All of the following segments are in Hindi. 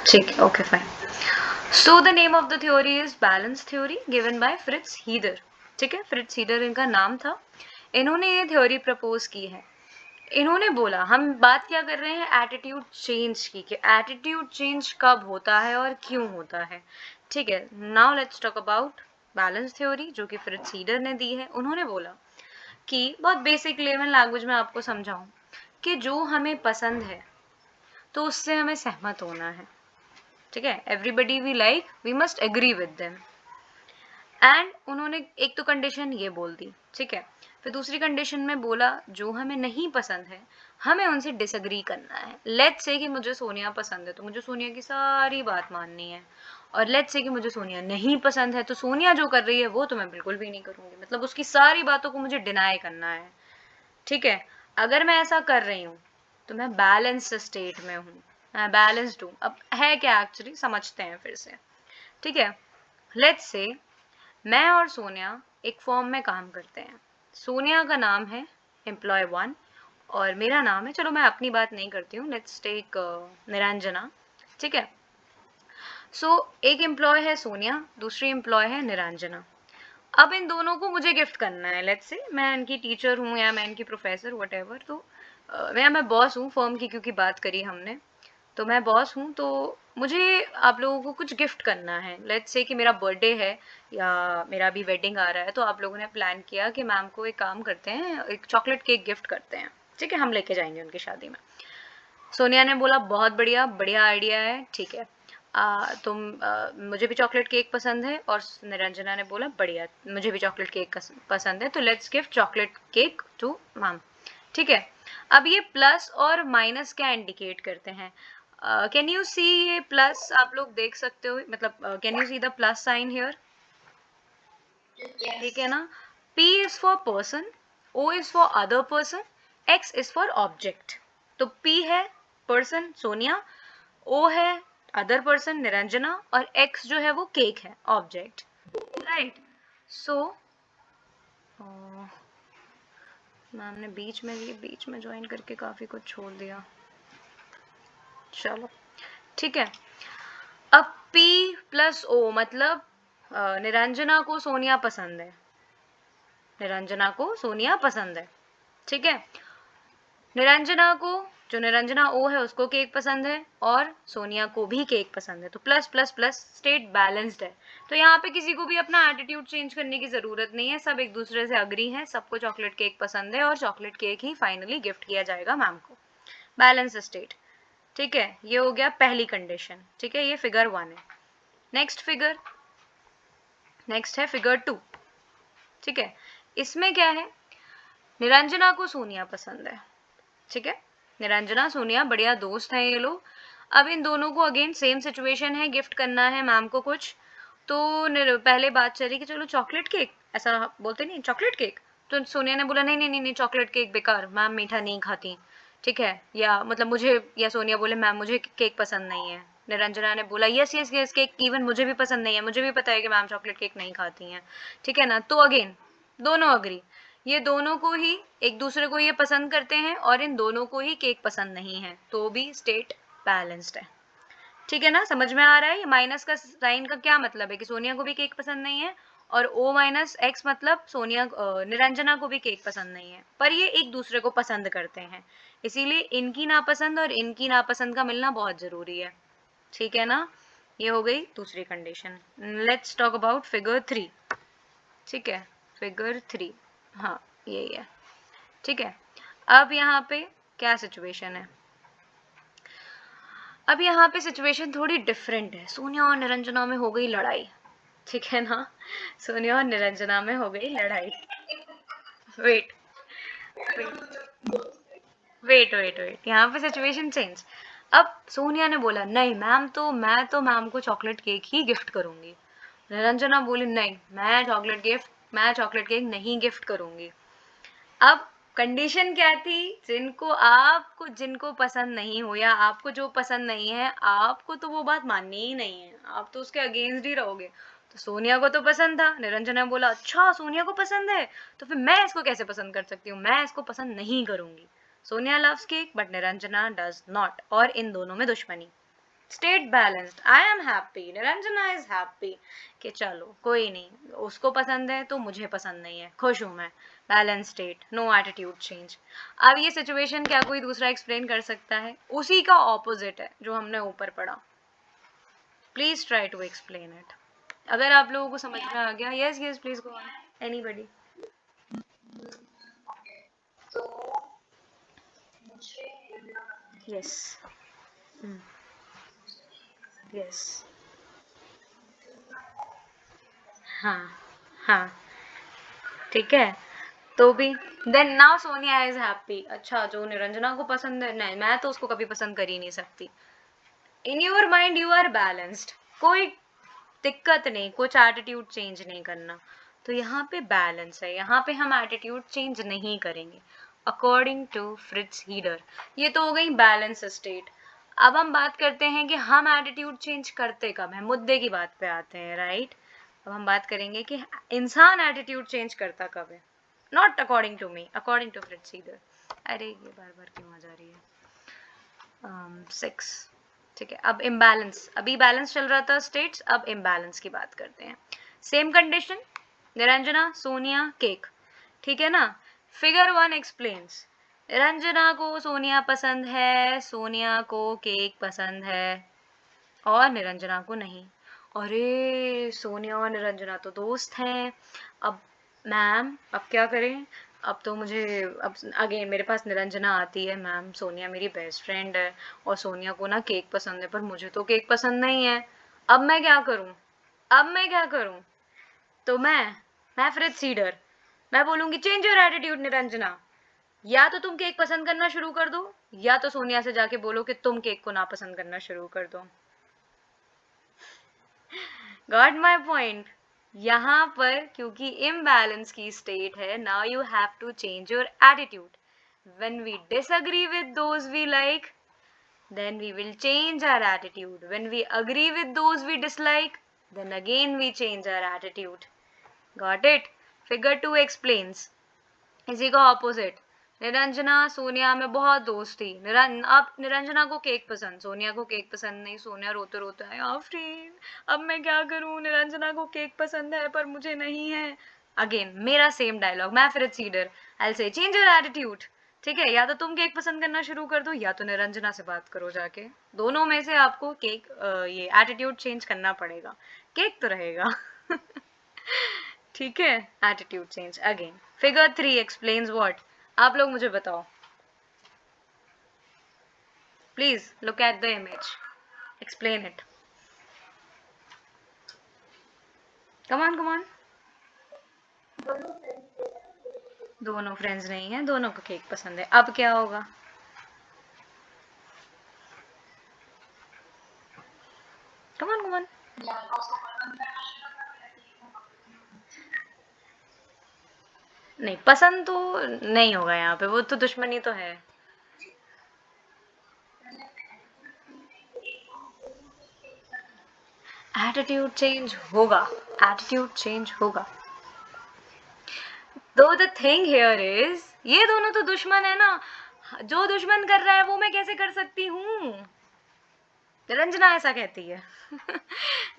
ठीक है, okay fine. So the name of the theory is balance theory given by Fritz header. ठीक है, फ्रिट्ज हीडर इनका नाम था। इन्होंने ये थ्योरी प्रपोज की है। इन्होंने बोला, हम बात क्या कर रहे हैं एटीट्यूड चेंज की, कि एटीट्यूड चेंज कब होता है और क्यों होता है। ठीक है, now let's talk about balance theory जो कि फ्रिट्ज हीडर ने दी है। उन्होंने बोला कि बहुत बेसिक लेवल लैंग्वेज में आपको समझाऊं कि जो हमें पसंद है तो उससे हमें सहमत होना है। ठीक है, everybody we like we must agree with them. And उन्होंने एक तो कंडीशन ये बोल दी। ठीक है, फिर दूसरी कंडीशन में बोला जो हमें नहीं पसंद है हमें उनसे डिसएग्री करना है। लेट्स से कि मुझे सोनिया पसंद है तो मुझे सोनिया की सारी बात माननी है, और लेट्स से कि मुझे सोनिया नहीं पसंद है तो सोनिया जो कर रही है वो तो मैं बिल्कुल भी नहीं करूंगी, मतलब उसकी सारी बातों को मुझे डिनाई करना है। ठीक है, अगर मैं ऐसा कर रही हूँ तो मैं बैलेंस्ड स्टेट में हूँ, मैं बैलेंस्ड हूँ। अब है क्या एक्चुअली, समझते हैं फिर से। ठीक है, लेट्स से मैं और सोनिया एक फॉर्म में काम करते हैं। सोनिया का नाम है एम्प्लॉय 1 और मेरा नाम है, चलो मैं अपनी बात नहीं करती हूँ, लेट्स टेक निरंजना। ठीक है, सो एक एम्प्लॉय है सोनिया, दूसरी एम्प्लॉय है निरंजना। अब इन दोनों को मुझे गिफ्ट करना है। लेट्स से मैं इनकी टीचर हूँ या मैं इनकी प्रोफेसर व्हाटएवर, तो मैं बॉस हूँ फर्म की, क्योंकि बात करी हमने, तो मैं बॉस हूँ, तो मुझे आप लोगों को कुछ गिफ्ट करना है। लेट्स से कि मेरा बर्थडे है या मेरा भी वेडिंग आ रहा है, तो आप लोगों ने प्लान किया कि मैम को एक काम करते हैं, एक चॉकलेट केक गिफ्ट करते हैं। ठीक है, हम लेके जाएंगे उनकी शादी में। सोनिया ने बोला बहुत बढ़िया, बढ़िया आइडिया है, ठीक है। मुझे भी चॉकलेट केक पसंद है, और निरंजना ने बोला बढ़िया, मुझे भी चॉकलेट केक पसंद है, तो let's gift chocolate cake to ma'am. ठीक है, अब ये प्लस और माइनस क्या इंडिकेट करते हैं? कैन यू सी ये प्लस आप लोग देख सकते हो, मतलब can you see the plus sign here? ठीक है ना, P is for person, O is for other person, X is for object. तो P है पर्सन सोनिया, O है अदर पर्सन निरंजना, और X जो है वो केक है ऑब्जेक्ट। राइट, सो मैम ने बीच में ज्वाइन करके काफी कुछ छोड़ दिया। चलो ठीक है, अब P प्लस O मतलब निरंजना को सोनिया पसंद है, निरंजना को सोनिया पसंद है। ठीक है, निरंजना को, जो निरंजना ओ है उसको केक पसंद है, और सोनिया को भी केक पसंद है, तो plus plus plus state balanced है। तो यहाँ पे किसी को भी अपना एटीट्यूड चेंज करने की जरूरत नहीं है, सब एक दूसरे से अग्री हैं, सबको चॉकलेट केक पसंद है और चॉकलेट केक ही फाइनली गिफ्ट किया जाएगा मैम को। Balance state. ठीक है, ये हो गया पहली कंडीशन। ठीक है, ये फिगर 1 है। नेक्स्ट है फिगर 2। ठीक है, इसमें क्या है, निरंजना को सोनिया पसंद है। ठीक है, निरंजना सोनिया बढ़िया दोस्त हैं ये लोग। अब इन दोनों को अगेन सेम सिचुएशन है, गिफ्ट करना है मैम को कुछ। तो पहले बात चली कि चलो चॉकलेट केक, ऐसा बोलते नहीं चॉकलेट केक, तो सोनिया ने बोला नहीं नहीं नहीं नहीं चॉकलेट केक बेकार, मैम मीठा नहीं खाती। ठीक है, या मतलब मुझे, या सोनिया बोले मैम मुझे केक पसंद नहीं है। निरंजना ने बोला yes yes yes cake even मुझे भी पसंद नहीं है, मुझे भी पता है कि मैम चॉकलेट केक नहीं खाती हैं। ठीक है ना, तो अगेन दोनों अग्री, ये दोनों को ही, एक दूसरे को ये पसंद करते हैं और इन दोनों को ही केक पसंद नहीं है, तो भी स्टेट बैलेंस्ड है। ठीक है ना, समझ में आ रहा है? ये माइनस का साइन का क्या मतलब है कि सोनिया को भी केक पसंद नहीं है, और O माइनस एक्स मतलब सोनिया निरंजना को भी केक पसंद नहीं है, पर ये एक दूसरे को पसंद करते हैं, इसीलिए इनकी नापसंद और इनकी नापसंद का मिलना बहुत जरूरी है। ठीक है ना, ये हो गई दूसरी condition. Let's talk about figure 3। ठीक है, फिगर 3, हाँ यही है। ठीक है, अब यहाँ पे क्या सिचुएशन है, अब यहाँ पे सिचुएशन थोड़ी डिफरेंट है। सोनिया और निरंजना में हो गई लड़ाई। ठीक है ना, सोनिया और निरंजना में हो गई लड़ाई। वेट वेट वेट वेट, यहाँ पे सिचुएशन चेंज। अब सोनिया ने बोला नहीं मैम, तो मैम को चॉकलेट केक ही गिफ्ट करूंगी। निरंजना बोली नहीं, मैं चॉकलेट केक नहीं गिफ्ट करूंगी। अब कंडीशन क्या थी, जिनको पसंद नहीं हो या आपको जो पसंद नहीं है, आपको तो वो बात माननी ही नहीं है, आप तो उसके अगेंस्ट ही रहोगे। तो सोनिया को तो पसंद था, निरंजना ने बोला अच्छा सोनिया को पसंद है तो फिर मैं इसको कैसे पसंद कर सकती हूँ, मैं इसको पसंद नहीं करूंगी। Sonia loves cake but Niranjana does not, और इन दोनों में दुश्मनी। State balanced, I am happy, Niranjana is happy, कि चलो कोई नहीं, उसको पसंद है तो मुझे पसंद नहीं है, खुश हूं मैं, balance state, no attitude change. अब ये सिचुएशन क्या कोई दूसरा एक्सप्लेन कर सकता है? उसी का ऑपोजिट है जो हमने ऊपर पढ़ा। Please try to explain it. अगर आप लोगों को समझ में आ गया, yes yes please go on, anybody. Yes yes, हाँ हाँ, ठीक है। तो भी then now Sonia is happy. अच्छा, जो निरंजना को पसंद है, नहीं मैं तो उसको कभी पसंद कर ही नहीं सकती। In your mind you are balanced, कोई दिक्कत नहीं, कुछ एटीट्यूड चेंज नहीं करना। तो यहाँ पे बैलेंस है, यहाँ पे हम एटीट्यूड चेंज नहीं करेंगे अकॉर्डिंग टू फ्रिट्ज हीडर। ये तो हो गई बैलेंस स्टेट। अब हम बात करते हैं कि हम एटीट्यूड चेंज करते कब हैं, मुद्दे की बात पे आते हैं, राइट। अब हम बात करेंगे कि इंसान एटीट्यूड चेंज करता कब है, not according to me, according to Fritz Heider. अरे ये बार बार क्यों आ जा रही है? 6, ठीक है। अब इम्बैलेंस, अभी बैलेंस चल रहा था स्टेट्स, अब इम्बैलेंस की बात करते हैं। Same condition, Niranjana, Sonia, cake, ठीक है ना। फिगर 1 एक्सप्लेन्स, निरंजना को सोनिया पसंद है, सोनिया को केक पसंद है और निरंजना को नहीं। अरे सोनिया और निरंजना तो दोस्त हैं। अब मैम अब क्या करें? अब तो मुझे, अब अगेन मेरे पास निरंजना आती है, मैम सोनिया मेरी बेस्ट फ्रेंड है और सोनिया को ना केक पसंद है पर मुझे तो केक पसंद नहीं है। अब मैं क्या करूं? अब मैं क्या करूं? तो मैं फ्रिज सीडर, मैं बोलूंगी चेंज योर एटीट्यूड निरंजना, या तो तुम केक पसंद करना शुरू कर दो, या तो सोनिया से जाके बोलो कि तुम केक को नापसंद करना शुरू कर दो। Got my point? यहाँ पर क्योंकि इम्बैलेंस की स्टेट है, now you have to change your attitude. When we disagree with those we like, then we will change our attitude. When we agree with those we dislike, then again we change our attitude. Got it? Figure 2 explains. इसी का opposite, निरंजना सोनिया में बहुत दोस्त थी, अब निरंजना को केक पसंद, सोनिया को केक पसंद नहीं, सोनिया रोते रोते है आफरीन अब मैं क्या करूं, निरंजना को केक पसंद है पर मुझे नहीं है। अगेन मेरा सेम डायलॉग, मैं फिर सीडर, आई से चेंज योर एटीट्यूड, ठीक है। या तो तुम केक पसंद करना शुरू कर दो या तो निरंजना से बात करो जाके, दोनों में से आपको केक ये एटीट्यूड चेंज करना पड़ेगा, केक तो रहेगा। ठीक है, attitude change again. Figure 3 explains what? आप लोग मुझे बताओ, please look at the image, explain it, come on come on. दोनों फ्रेंड्स नहीं है, दोनों को केक पसंद है, अब क्या होगा? Come on come on. नहीं पसंद तो नहीं होगा यहाँ पे, वो तो दुश्मनी तो है। एटीट्यूड चेंज होगा, एटीट्यूड चेंज होगा। दो द थिंग हियर इज, ये दोनों तो दुश्मन है ना, जो दुश्मन कर रहा है वो मैं कैसे कर सकती हूँ? निरंजना ऐसा कहती है।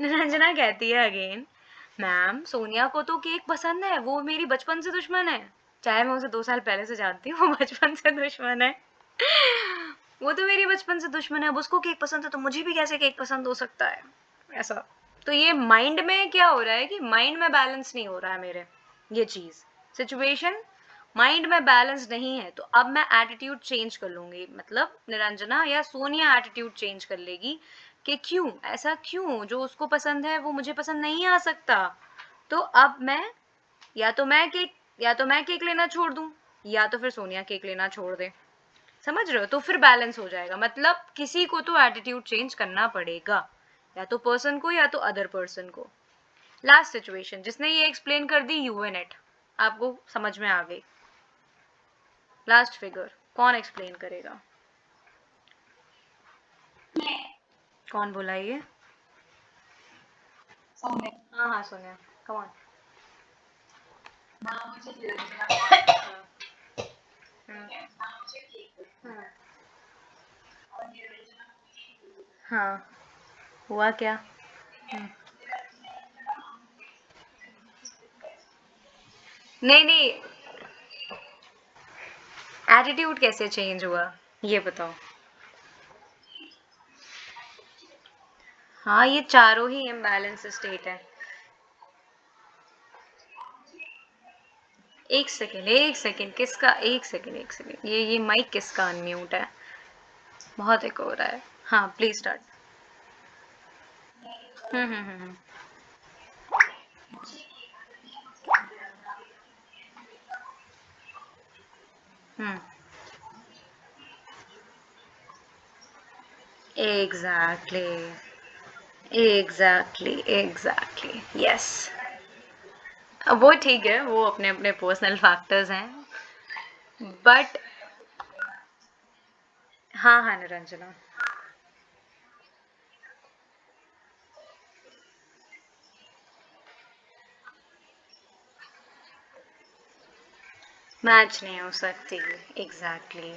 निरंजना कहती है अगेन, मैम सोनिया को तो केक पसंद है, वो मेरी बचपन से दुश्मन है, चाहे मैं उसे 2 साल पहले से जानती हूँ, वो बचपन से दुश्मन है। वो तो मेरी बचपन से दुश्मन है, अब उसको केक पसंद है तो मुझे भी कैसे केक पसंद हो सकता है, ऐसा। तो ये माइंड में क्या हो रहा है कि माइंड में बैलेंस नहीं हो रहा है मेरे, ये चीज सिचुएशन माइंड में बैलेंस नहीं है। तो अब मैं एटीट्यूड चेंज कर लूंगी, मतलब निरंजना या सोनिया एटीट्यूड चेंज कर लेगी कि क्यों ऐसा, क्यों जो उसको पसंद है वो मुझे पसंद नहीं आ सकता। तो अब मैं, या तो मैं केक लेना छोड़ दूं या तो फिर सोनिया केक लेना छोड़ दे, समझ रहे हो? तो फिर बैलेंस हो जाएगा, मतलब किसी को तो एटीट्यूड चेंज करना पड़ेगा, या तो पर्सन को या तो अदर पर्सन को। लास्ट सिचुएशन जिसने ये एक्सप्लेन कर दी यूएनएट, आपको समझ में आ गई। लास्ट फिगर कौन एक्सप्लेन करेगा? कौन बोला ये? हाँ हाँ सोनिया, कम ऑन। हाँ हुआ क्या? नहीं नहीं, एटीट्यूड कैसे चेंज हुआ ये बताओ। हाँ, ये चारों ही इम्बैलेंस स्टेट है। एक सेकेंड किसका, एक सेकेंड, ये माइक किसका अनम्यूट है? बहुत एक हो रहा है। हाँ please start. Hmm. Hmm. Exactly exactly yes. वो ठीक है, वो अपने अपने पर्सनल फैक्टर्स हैं, बट हाँ हाँ निरंजना। मैच नहीं हो सकती। Exactly exactly.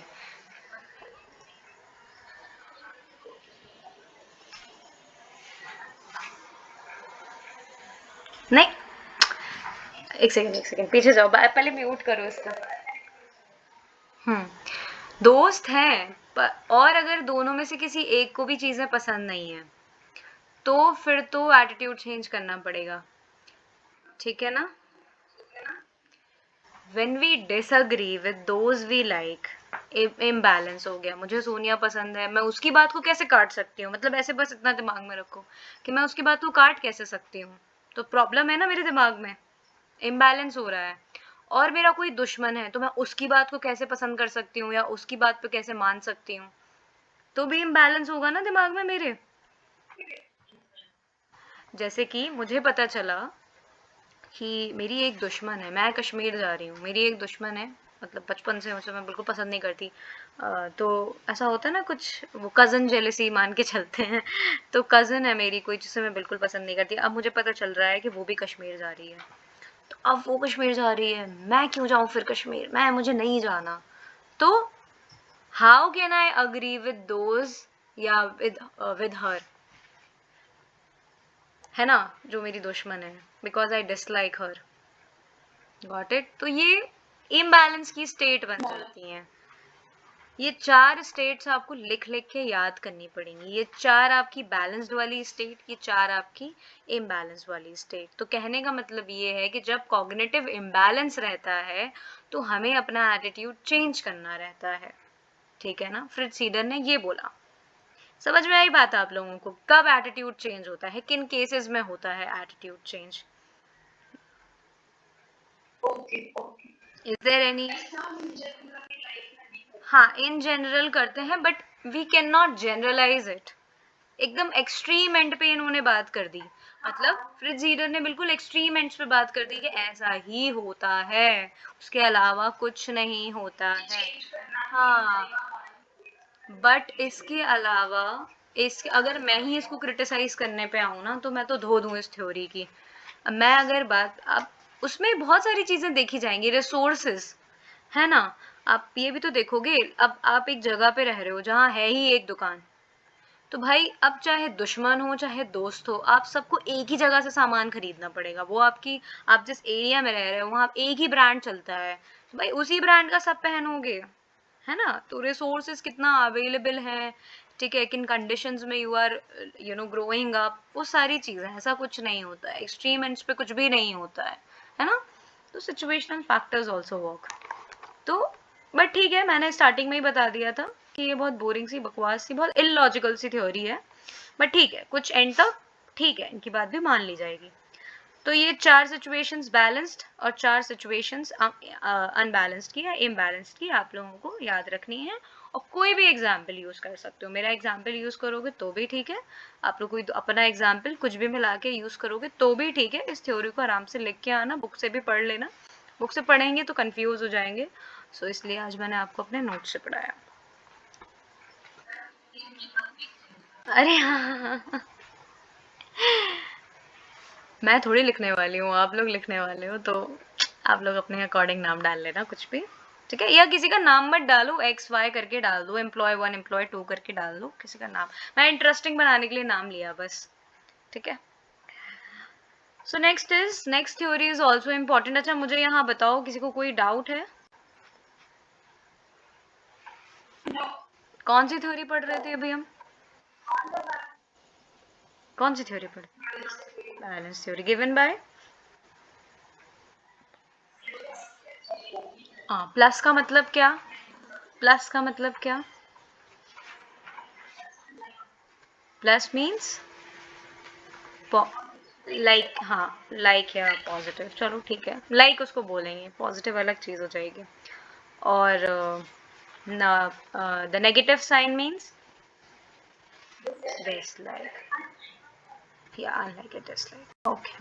नहीं, एक सेकेंड पीछे जाओ, पहले म्यूट करो इसका। हम्म। दोस्त हैं और अगर दोनों में से किसी एक को भी चीजें पसंद नहीं है तो फिर तो एटीट्यूड चेंज करना पड़ेगा, ठीक है ना? when we disagree with those we like, imbalance हो गया। मुझे सोनिया पसंद है, मैं उसकी बात को कैसे काट सकती हूँ? मतलब ऐसे बस इतना दिमाग में रखो कि मैं उसकी बात को काट कैसे सकती हूँ। तो प्रॉब्लम है ना मेरे दिमाग में, इम्बैलेंस हो रहा है। और मेरा कोई दुश्मन है तो मैं उसकी बात को कैसे पसंद कर सकती हूँ या उसकी बात पे कैसे मान सकती हूँ? तो भी इम्बैलेंस होगा ना दिमाग में मेरे। जैसे कि मुझे पता चला कि मेरी एक दुश्मन है, मैं कश्मीर जा रही हूँ, मेरी एक दुश्मन है, मतलब बचपन से उसे मैं बिल्कुल पसंद नहीं करती। तो ऐसा होता है ना कुछ, वो कज़न जेलसी मान के चलते हैं। तो कज़न है मेरी कोई जिसे मैं बिल्कुल पसंद नहीं करती, अब मुझे पता चल रहा है कि वो भी कश्मीर जा रही है। तो अब वो कश्मीर जा रही है, मैं क्यों जाऊँ फिर कश्मीर, मुझे नहीं जाना। तो how can I agree with those या विद हर, है ना, जो मेरी दुश्मन है, because I dislike her. Got it? तो ये इम्बैलेंस की स्टेट बन जाती हैं। ये चार स्टेट्स आपको लिख लिख के याद करनी पड़ेंगी। ये चार आपकी बैलेंस्ड वाली स्टेट, ये चार आपकी इम्बैलेंस वाली स्टेट। तो कहने का मतलब ये है कि जब कॉग्निटिव इम्बैलेंस रहता है तो हमें अपना एटीट्यूड चेंज करना रहता है, ठीक है ना? फ्रिट्ज सीडर ने ये बोला। समझ में आई बात आप लोगों को? कब एटीट्यूड चेंज होता है, किन केसेस में होता है attitude change? Is there any? हाँ, इन जनरल करते हैं but we can not generalize it. एकदम एक्सट्रीम एंड पे इन्होंने बात कर दी, मतलब फ्रिज हीटर ने बिल्कुल एक्सट्रीम एंड्स पे बात कर दी कि ऐसा ही होता है, उसके अलावा कुछ नहीं होता है। हाँ, बट इसके अलावा, इस अगर मैं ही इसको क्रिटिसाइज करने पे आऊँ ना तो मैं तो धो दूँ इस थ्योरी की। अब मैं अगर बात, अब उसमें बहुत सारी चीजें देखी जाएंगी, रिसोर्सेस, है ना? आप ये भी तो देखोगे, अब आप एक जगह पे रह रहे हो जहाँ है ही एक दुकान, तो भाई अब चाहे दुश्मन हो चाहे दोस्त हो, आप सबको एक ही जगह से सामान खरीदना पड़ेगा। वो आपकी, आप जिस एरिया में रह रहे हो वहाँ एक ही ब्रांड चलता है, तो भाई उसी ब्रांड का सब पहनोगे, है ना? तो रिसोर्सेज कितना अवेलेबल है, ठीक है, किन कंडीशंस में यू आर ग्रोइंग अप, वो सारी चीजें, ऐसा कुछ नहीं होता है, एक्सट्रीम एंड्स पे कुछ भी नहीं होता है ना? तो सिचुएशनल फैक्टर्स आल्सो वर्क। तो बट ठीक है, मैंने स्टार्टिंग में ही बता दिया था कि ये बहुत बोरिंग सी, बकवास सी, बहुत इलॉजिकल सी थ्योरी है, बट ठीक है, कुछ एंड तक ठीक है, इनकी बात भी मान ली जाएगी। तो ये चार सिचुएशंस बैलेंस्ड और चार सिचुएशंस अनबैलेंस्ड की या इम्बैलेंस्ड की आप लोगों को याद रखनी है, और कोई भी एग्जाम्पल यूज कर सकते हो। मेरा एग्जाम्पल यूज करोगे तो भी ठीक है, आप लोग कोई अपना एग्जाम्पल कुछ भी मिला के यूज करोगे तो भी ठीक है। इस थ्योरी को आराम से लिख के आना, बुक से भी पढ़ लेना, बुक से पढ़ेंगे तो कंफ्यूज हो जाएंगे, सो इसलिए आज मैंने आपको अपने नोट से पढ़ाया। अरे हाँ हाँ हाँ हाँ। मैं थोड़ी लिखने वाली हूँ, आप लोग लिखने वाले हो, तो आप लोग अपने अकॉर्डिंग नाम डाल लेना कुछ भी, ठीक है, या किसी का नाम मत डालो, एक्स वाई करके डाल दो, एम्प्लॉय 1 एम्प्लॉय 2 करके डाल दो किसी का नाम, मैं इंटरेस्टिंग बनाने के लिए नाम लिया बस, ठीक है। So next theory is also important. अच्छा मुझे यहाँ बताओ, किसी को कोई डाउट है? कौन सी थ्योरी पढ़ रहे थे अभी हम? कौन सी थ्योरी पढ़? बैलेंस थ्योरी गिवन बाय, हाँ, प्लस का मतलब क्या? प्लस का मतलब क्या? प्लस मीन्स लाइक, हाँ लाइक या पॉजिटिव, चलो ठीक है, लाइक उसको बोलेंगे, पॉजिटिव अलग चीज हो जाएगी। और the negative sign means dislike, yeah, unlike a dislike, okay।